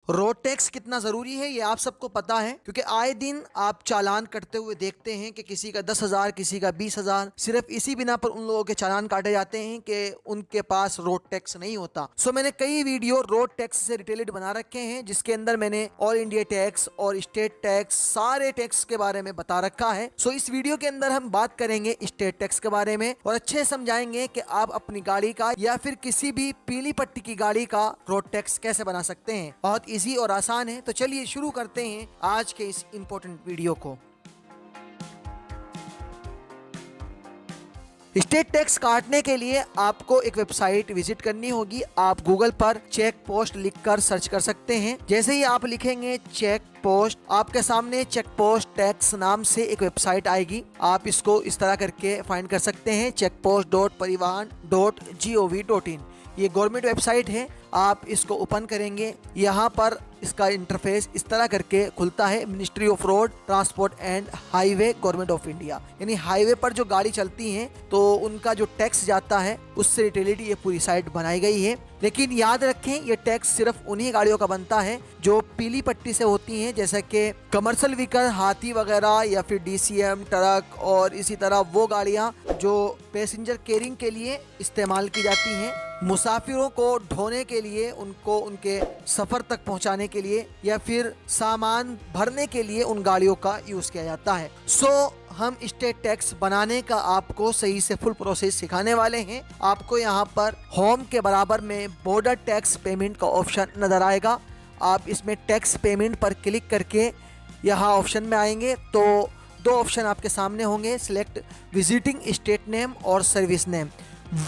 Road tax कितना ज़रूरी है ये आप सबको पता है, क्योंकि आए दिन आप चालान कटते हुए देखते हैं कि किसी का 10,000 किसी का 20,000, सिर्फ इसी बिना पर उन लोगों के चालान काटे जाते हैं कि उनके पास रोड टैक्स नहीं होता। सो मैंने कई वीडियो रोड टैक्स से रिलेटेड बना रखे हैं, जिसके अंदर मैंने ऑल इंडिया टैक्स और स्टेट टैक्स सारे टैक्स के बारे में बता रखा है। सो इस वीडियो के अंदर हम बात करेंगे स्टेट टैक्स के बारे में और अच्छे समझाएंगे कि आप अपनी गाड़ी का या फिर किसी भी पीली पट्टी की गाड़ी का रोड टैक्स कैसे बना सकते हैं। बहुत इजी और आसान है। तो चलिए शुरू करते हैं आज के इस इंपॉर्टेंट वीडियो को। स्टेट टैक्स काटने के लिए आपको एक वेबसाइट विजिट करनी होगी। आप गूगल पर चेक पोस्ट लिखकर सर्च कर सकते हैं। जैसे ही आप लिखेंगे चेक पोस्ट, आपके सामने चेक पोस्ट टैक्स नाम से एक वेबसाइट आएगी। आप इसको इस तरह करके फाइंड कर सकते हैं, checkpost.parivahan.gov.in। ये गवर्नमेंट वेबसाइट है। आप इसको ओपन करेंगे, यहाँ पर इसका इंटरफेस इस तरह करके खुलता है। Ministry of road transport and highway government of India, यानी हाईवे पर जो गाड़ी चलती हैं तो उनका जो टैक्स जाता है उससे रिलेटेड ये पूरी साइट बनाई गई है। लेकिन याद रखें ये टैक्स सिर्फ उन्हीं गाड़ियों का बनता है जो पीली पट्टी से होती हैं, जैसे कि कमर्शियल व्हीकल, हाथी वगैरह, या फिर DCM ट्रक, और इसी तरह वो गाड़ियाँ जो पैसेंजर कैरिंग के लिए इस्तेमाल की जाती हैं, मुसाफिरों को ढोने के लिए, उनको उनके सफ़र तक पहुंचाने के लिए, या फिर सामान भरने के लिए उन गाड़ियों का यूज़ किया जाता है। हम स्टेट टैक्स बनाने का आपको सही से फुल प्रोसेस सिखाने वाले हैं। आपको यहाँ पर होम के बराबर में बॉर्डर टैक्स पेमेंट का ऑप्शन नज़र आएगा। आप इसमें टैक्स पेमेंट पर क्लिक करके यहाँ ऑप्शन में आएंगे तो दो ऑप्शन आपके सामने होंगे, सिलेक्ट विजिटिंग स्टेट नेम और सर्विस नेम।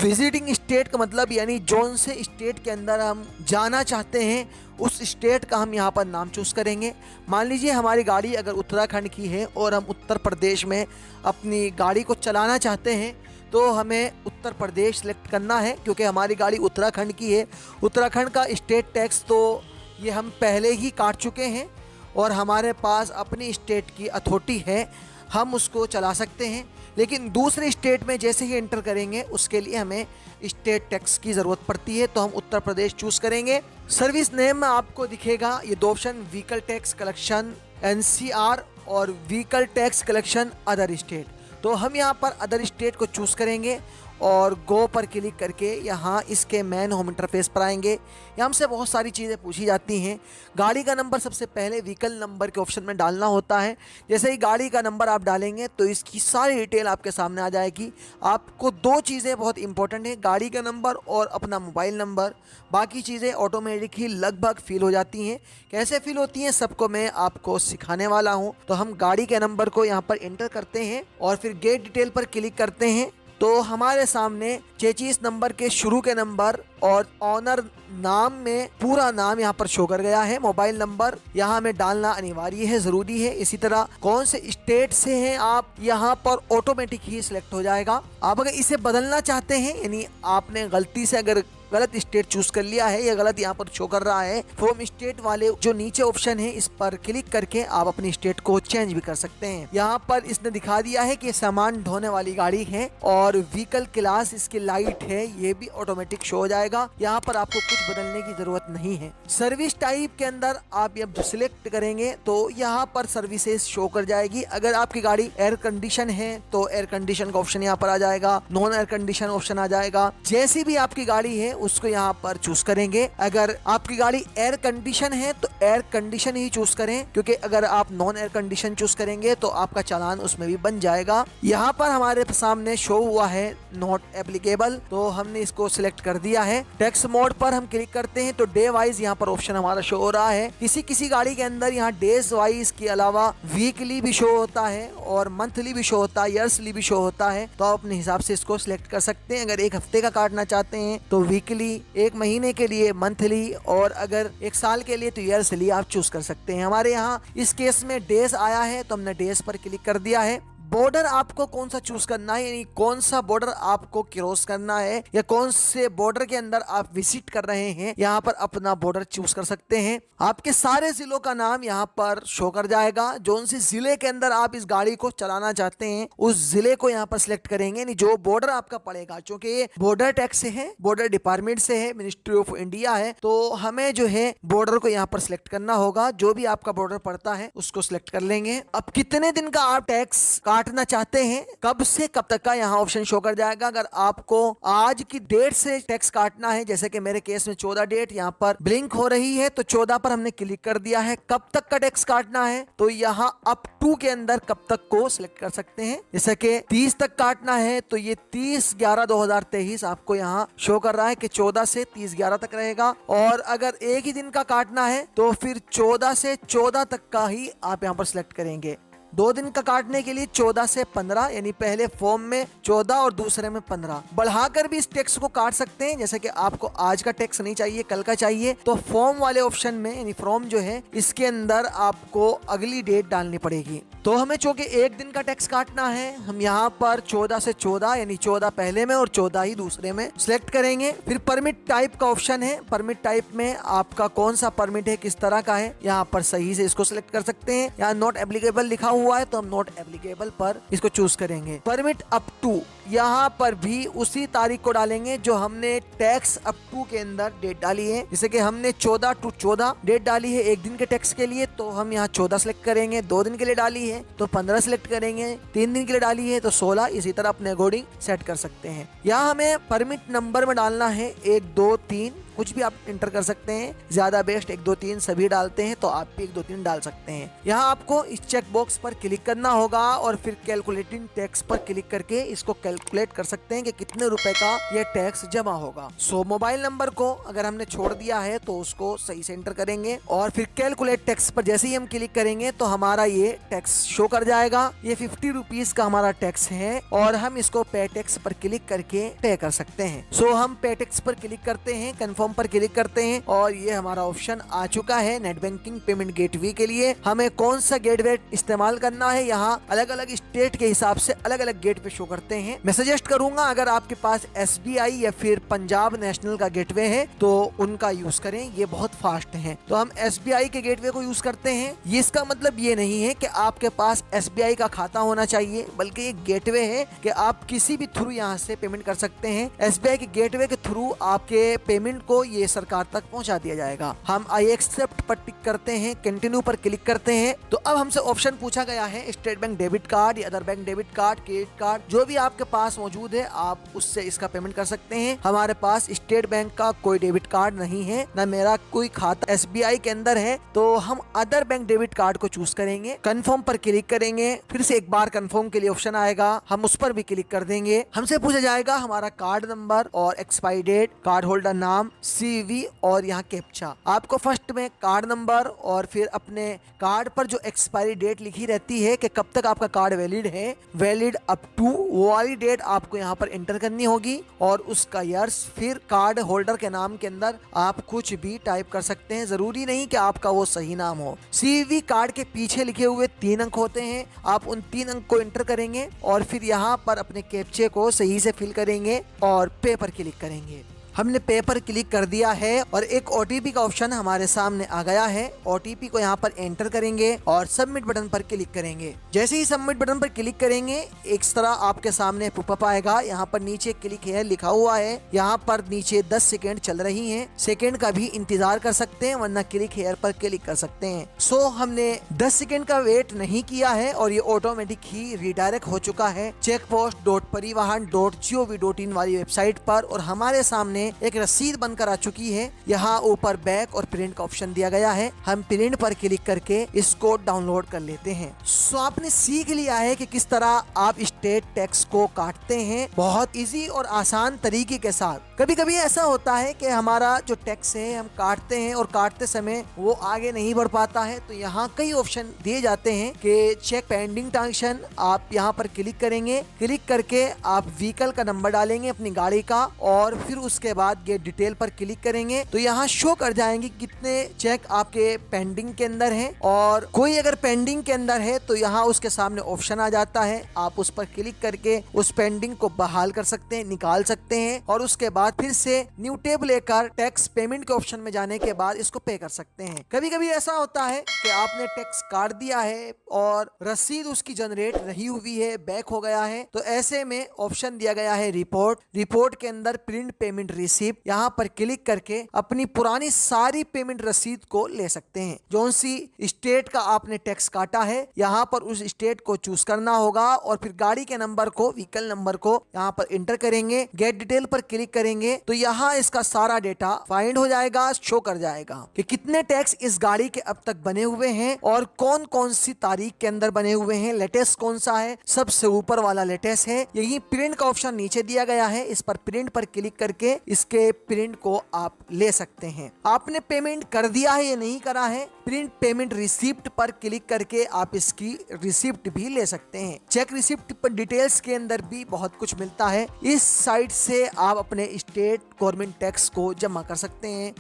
विजिटिंग स्टेट का मतलब यानी जौन से स्टेट के अंदर हम जाना चाहते हैं उस स्टेट का हम यहाँ पर नाम चूज़ करेंगे। मान लीजिए हमारी गाड़ी अगर उत्तराखंड की है और हम उत्तर प्रदेश में अपनी गाड़ी को चलाना चाहते हैं तो हमें उत्तर प्रदेश सेलेक्ट करना है, क्योंकि हमारी गाड़ी उत्तराखंड की है। उत्तराखंड का स्टेट टैक्स तो ये हम पहले ही काट चुके हैं और हमारे पास अपनी स्टेट की अथॉरिटी है, हम उसको चला सकते हैं। लेकिन दूसरे स्टेट में जैसे ही एंटर करेंगे उसके लिए हमें स्टेट टैक्स की ज़रूरत पड़ती है, तो हम उत्तर प्रदेश चूज़ करेंगे। सर्विस नेम में आपको दिखेगा ये दो option, vehicle tax collection NCR और vehicle tax collection other state. तो हम यहाँ पर अदर स्टेट को चूज़ करेंगे और गो पर क्लिक करके यहाँ इसके मेन होम इंटरफेस पर आएंगे। यहाँ हमसे बहुत सारी चीज़ें पूछी जाती हैं। गाड़ी का नंबर सबसे पहले व्हीकल नंबर के ऑप्शन में डालना होता है। जैसे ही गाड़ी का नंबर आप डालेंगे तो इसकी सारी डिटेल आपके सामने आ जाएगी। आपको दो चीज़ें बहुत इंपॉर्टेंट है, गाड़ी का नंबर और अपना मोबाइल नंबर। बाकी चीज़ें ऑटोमेटिक ही लगभग फिल हो जाती हैं। कैसे फिल होती हैं सबको मैं आपको सिखाने वाला हूँ। तो हम गाड़ी के नंबर को यहाँ पर एंटर करते हैं और फिर गेट डिटेल पर क्लिक करते हैं तो हमारे सामने चेचिस नंबर के शुरू के नंबर और ऑनर नाम में पूरा नाम यहाँ पर शो कर गया है। मोबाइल नंबर यहाँ में डालना अनिवार्य है, ज़रूरी है। इसी तरह कौन से स्टेट से हैं आप, यहाँ पर ऑटोमेटिक ही सिलेक्ट हो जाएगा। आप अगर इसे बदलना चाहते हैं, यानी आपने गलती से अगर गलत स्टेट चूज कर लिया है या गलत यहाँ पर शो कर रहा है, फ्रॉम स्टेट वाले जो नीचे ऑप्शन है इस पर क्लिक करके आप अपनी स्टेट को चेंज भी कर सकते हैं। यहाँ पर इसने दिखा दिया है कि सामान ढोने वाली गाड़ी है और व्हीकल क्लास इसकी लाइट है, ये भी ऑटोमेटिक शो हो जाएगा। यहाँ पर आपको कुछ बदलने की जरूरत नहीं है। सर्विस टाइप के अंदर आप जब सिलेक्ट करेंगे तो यहाँ पर सर्विसेज शो कर जाएगी। अगर आपकी गाड़ी एयर कंडीशन है तो एयर कंडीशन का ऑप्शन यहाँ पर आ जाएगा, नॉन एयर कंडीशन ऑप्शन आ जाएगा। जैसी भी आपकी गाड़ी है उसको यहाँ पर चूज करेंगे। अगर आपकी गाड़ी एयर कंडीशन है तो एयर कंडीशन ही चूज करें, क्योंकि अगर आप नॉन एयर कंडीशन चूज करेंगे तो आपका चालान उसमें भी बन जाएगा। यहाँ पर हमारे सामने शो हुआ है नॉट एप्लीकेबल, तो हमने इसको सिलेक्ट कर दिया है। टैक्स मोड पर हम क्लिक करते हैं तो डे वाइज यहाँ पर ऑप्शन हमारा शो हो रहा है। किसी किसी गाड़ी के अंदर यहाँ डेज वाइज के अलावा वीकली भी शो होता है और मंथली भी शो होता है, ईयर्सली भी शो होता है। तो आप अपने हिसाब से इसको सिलेक्ट कर सकते हैं। अगर एक हफ्ते का काटना चाहते हैं तो वीकली, एक महीने के लिए मंथली, और अगर एक साल के लिए तो ईयर्सली आप चूज कर सकते हैं। हमारे यहाँ इस केस में डेज आया है तो हमने डेज पर क्लिक कर दिया है। बॉर्डर आपको कौन सा चूज करना है, यानी कौन सा बॉर्डर आपको क्रॉस करना है या कौन से बॉर्डर के अंदर आप विजिट कर रहे हैं, यहाँ पर अपना बॉर्डर चूज कर सकते हैं। आपके सारे जिलों का नाम यहाँ पर शो कर जाएगा। जो सी जिले के अंदर आप इस गाड़ी को चलाना चाहते हैं उस जिले को यहाँ पर सिलेक्ट करेंगे, यानी जो बॉर्डर आपका पड़ेगा। क्योंकि ये बॉर्डर टैक्स से है, बॉर्डर डिपार्टमेंट से है, मिनिस्ट्री ऑफ इंडिया है, तो हमें जो है बॉर्डर को यहाँ पर सिलेक्ट करना होगा। जो भी आपका बॉर्डर पड़ता है उसको सिलेक्ट कर लेंगे। अब कितने दिन का आप टैक्स काटना चाहते हैं, कब से कब तक का, यहाँ ऑप्शन शो कर जाएगा। अगर आपको आज की डेट से टैक्स काटना है, जैसे कि मेरे केस में 14 डेट यहाँ पर ब्लिंक हो रही है, तो 14 पर हमने क्लिक कर दिया है। कब तक का टैक्स काटना है, तो यहाँ अप टू के अंदर कब तक को सिलेक्ट कर सकते हैं। जैसे कि 30 तक काटना है तो ये 30/11/2023 आपको यहाँ शो कर रहा है कि 14 से 30/11 तक रहेगा। और अगर एक ही दिन का काटना है तो फिर 14 से 14 तक का ही आप यहाँ पर सिलेक्ट करेंगे। 2 दिन का काटने के लिए 14 से 15, यानी पहले फॉर्म में 14 और दूसरे में 15। बढ़ाकर भी इस टैक्स को काट सकते हैं। जैसे कि आपको आज का टैक्स नहीं चाहिए, कल का चाहिए, तो फॉर्म वाले ऑप्शन में, यानी फॉर्म जो है इसके अंदर आपको अगली डेट डालनी पड़ेगी। तो हमें चूंकि एक दिन का टैक्स काटना है, हम यहाँ पर 14 से 14, यानी 14 पहले में और 14 ही दूसरे में सिलेक्ट करेंगे। फिर परमिट टाइप का ऑप्शन है। परमिट टाइप में आपका कौन सा परमिट है, किस तरह का है, यहाँ पर सही से इसको सिलेक्ट कर सकते हैं। यहाँ नॉट एप्लीकेबल लिखा हुआ है तो हम नॉट एप्लीकेबल पर इसको चूज करेंगे। परमिट अप टू, यहाँ पर भी उसी तारीख को डालेंगे जो हमने टैक्स अप टू के अंदर डेट डाली है। जैसे कि हमने 14 to 14 डेट डाली है एक दिन के टैक्स के लिए, तो हम यहाँ 14 सिलेक्ट करेंगे। 2 दिन के लिए डाली है तो 15 सिलेक्ट करेंगे। 3 दिन के लिए डाली है तो 16। इसी तरह अपने अकॉर्डिंग सेट कर सकते हैं। यहाँ हमें परमिट नंबर में डालना है 1 2 3, कुछ भी आप इंटर कर सकते हैं। ज्यादा बेस्ट 1 2 3 सभी डालते हैं तो आप भी 1 2 3 डाल सकते हैं। यहाँ आपको इस चेक बॉक्स पर क्लिक करना होगा और फिर कैलकुलेटिंग टैक्स पर क्लिक करके इसको कैलकुलेट कर सकते हैं कि कितने रुपए का ये टैक्स जमा होगा। सो मोबाइल नंबर को अगर हमने छोड़ दिया है तो उसको सही से एंटर करेंगे और फिर कैलकुलेट टैक्स पर जैसे ही हम क्लिक करेंगे तो हमारा ये टैक्स शो कर जाएगा। ये 50 रुपीज का हमारा टैक्स है और हम इसको पे टैक्स पर क्लिक करके पे कर सकते हैं। सो हम पे टैक्स पर क्लिक करते हैं, कंफर्म पर क्लिक करते हैं और ये हमारा ऑप्शन आ चुका है नेट बैंकिंग पेमेंट गेटवे के लिए। हमें कौन सा गेटवे इस्तेमाल करना है, यहाँ अलग अलग स्टेट के हिसाब से अलग अलग गेटवे शो करते हैं। मैं सजेस्ट करूंगा अगर आपके पास SBI या फिर पंजाब नेशनल का गेटवे है तो उनका यूज करें, ये बहुत फास्ट है। तो हम SBI के गेटवे को यूज करते हैं। ये इसका मतलब ये नहीं है कि आपके पास SBI का खाता होना चाहिए, बल्कि ये गेटवे है कि आप किसी भी थ्रू यहाँ से पेमेंट कर सकते हैं। SBI के गेटवे के थ्रू आपके पेमेंट को ये सरकार तक पहुंचा दिया जाएगा। हम आई एक्सेप्ट पर टिक करते हैं, कंटिन्यू पर क्लिक करते हैं। तो अब हमसे ऑप्शन पूछा गया है स्टेट बैंक डेबिट कार्ड या other bank debit card, credit card, जो भी आपके पास मौजूद है आप उससे इसका पेमेंट कर सकते हैं। हमारे पास स्टेट बैंक का कोई डेबिट कार्ड नहीं है, ना मेरा कोई खाता SBI के अंदर है, तो हम अदर बैंक डेबिट कार्ड को चूज करेंगे। कंफर्म पर क्लिक करेंगे, फिर से एक बार कंफर्म के लिए ऑप्शन आएगा, हम उस पर भी क्लिक कर देंगे। हमसे पूछा जाएगा हमारा कार्ड नंबर और एक्सपायरी डेट, कार्ड होल्डर नाम, CVV और यहाँ कैप्चा। आपको फर्स्ट में कार्ड नंबर और फिर अपने कार्ड पर जो एक्सपायरी डेट लिखी रहती है कि कब तक आपका कार्ड वैलिड है, वैलिड अप टू, वो वाली डेट आपको यहाँ पर एंटर करनी होगी और उसका ईयर्स। फिर कार्ड होल्डर के नाम के अंदर आप कुछ भी टाइप कर सकते हैं, जरूरी नहीं कि आपका वो सही नाम हो। CVV कार्ड के पीछे लिखे हुए 3 अंक होते हैं, आप उन 3 अंक को एंटर करेंगे और फिर यहाँ पर अपने कैप्चे को सही से फिल करेंगे और पे पर क्लिक करेंगे। हमने पे पर क्लिक कर दिया है और एक OTP का ऑप्शन हमारे सामने आ गया है। OTP को यहाँ पर एंटर करेंगे और सबमिट बटन पर क्लिक करेंगे। जैसे ही सबमिट बटन पर क्लिक करेंगे एक तरह आपके सामने पॉपअप आएगा। यहाँ पर नीचे क्लिक हियर लिखा हुआ है, यहाँ पर नीचे 10 सेकेंड चल रही हैं। सेकेंड का भी इंतजार कर सकते हैं वरना क्लिक हियर पर क्लिक कर सकते हैं। सो हमने 10 सेकेंड का वेट नहीं किया है और ये ऑटोमेटिक ही रिडायरेक्ट हो चुका है checkpost.parivahan.gov.in वाली वेबसाइट पर और हमारे सामने एक रसीद बनकर आ चुकी है। यहाँ ऊपर बैक और प्रिंट का ऑप्शन दिया गया है, हम प्रिंट पर क्लिक करके इसको डाउनलोड कर लेते हैं। सो आपने सीख लिया है कि किस तरह आप स्टेट टैक्स को काटते हैं बहुत इजी और आसान तरीके के साथ। कभी कभी ऐसा होता है कि हमारा जो टैक्स है हम काटते हैं और काटते समय वो आगे नहीं बढ़ पाता है, तो यहाँ कई ऑप्शन दिए जाते हैं कि चेक पेंडिंग ट्रांजेक्शन। आप यहाँ पर क्लिक करेंगे, क्लिक करके आप व्हीकल का नंबर डालेंगे अपनी गाड़ी का और फिर उसके उसके बाद गेट डिटेल पर क्लिक करेंगे तो यहाँ शो कर जाएंगे कितने चेक आपके पेंडिंग के अंदर हैं, और कोई अगर पेंडिंग के अंदर है तो यहाँ उसके सामने ऑप्शन आ जाता है, आप उस पर क्लिक करके उस पेंडिंग को बहाल कर सकते हैं, निकाल सकते हैं, और उसके बाद फिर से न्यू टैब लेकर टैक्स पेमेंट के ऑप्शन में जाने के बाद इसको पे कर सकते हैं। कभी कभी ऐसा होता है कि आपने टैक्स काट दिया है और रसीद उसकी जनरेट नहीं हुई है, बैक हो गया है, तो ऐसे में ऑप्शन दिया गया है रिपोर्ट के अंदर प्रिंट पेमेंट रिसीप्ट, यहाँ पर क्लिक करके अपनी पुरानी सारी पेमेंट रसीद को ले सकते हैं। जौन सी स्टेट का आपने टैक्स काटा है यहाँ पर उस स्टेट को चूज करना होगा, और फिर गाड़ी के नंबर को, व्हीकल नंबर को यहाँ पर एंटर करेंगे, गेट डिटेल पर क्लिक करेंगे तो यहाँ इसका सारा डेटा फाइंड हो जाएगा, शो कर जाएगा कि कितने टैक्स इस गाड़ी के अब तक बने हुए हैं और कौन कौन सी तारीख के अंदर बने हुए हैं, लेटेस्ट कौन सा है, सबसे ऊपर वाला लेटेस्ट है। यही प्रिंट का ऑप्शन नीचे दिया गया है, इस पर प्रिंट पर क्लिक करके इसके प्रिंट को आप ले सकते हैं। आपने पेमेंट कर दिया है या नहीं करा है, प्रिंट पेमेंट रिसिप्ट पर क्लिक करके आप इसकी रिसिप्ट भी ले सकते हैं। चेक रिसिप्ट पर डिटेल्स के अंदर भी बहुत कुछ मिलता है, इस साइट से आप अपने स्टेट गवर्नमेंट टैक्स को जमा कर सकते हैं।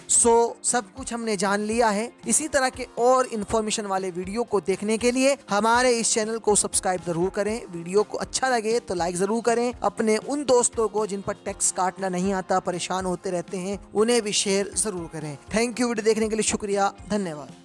सब कुछ हमने जान लिया है। इसी तरह के और इन्फॉर्मेशन वाले वीडियो को देखने के लिए हमारे इस चैनल को सब्सक्राइब जरूर करें। वीडियो को अच्छा लगे तो लाइक जरूर करें। अपने उन दोस्तों को जिन पर टैक्स काटना नहीं आता, परेशान होते रहते हैं, उन्हें भी शेयर जरूर करें। Thank you. वीडियो देखने के लिए शुक्रिया, धन्यवाद।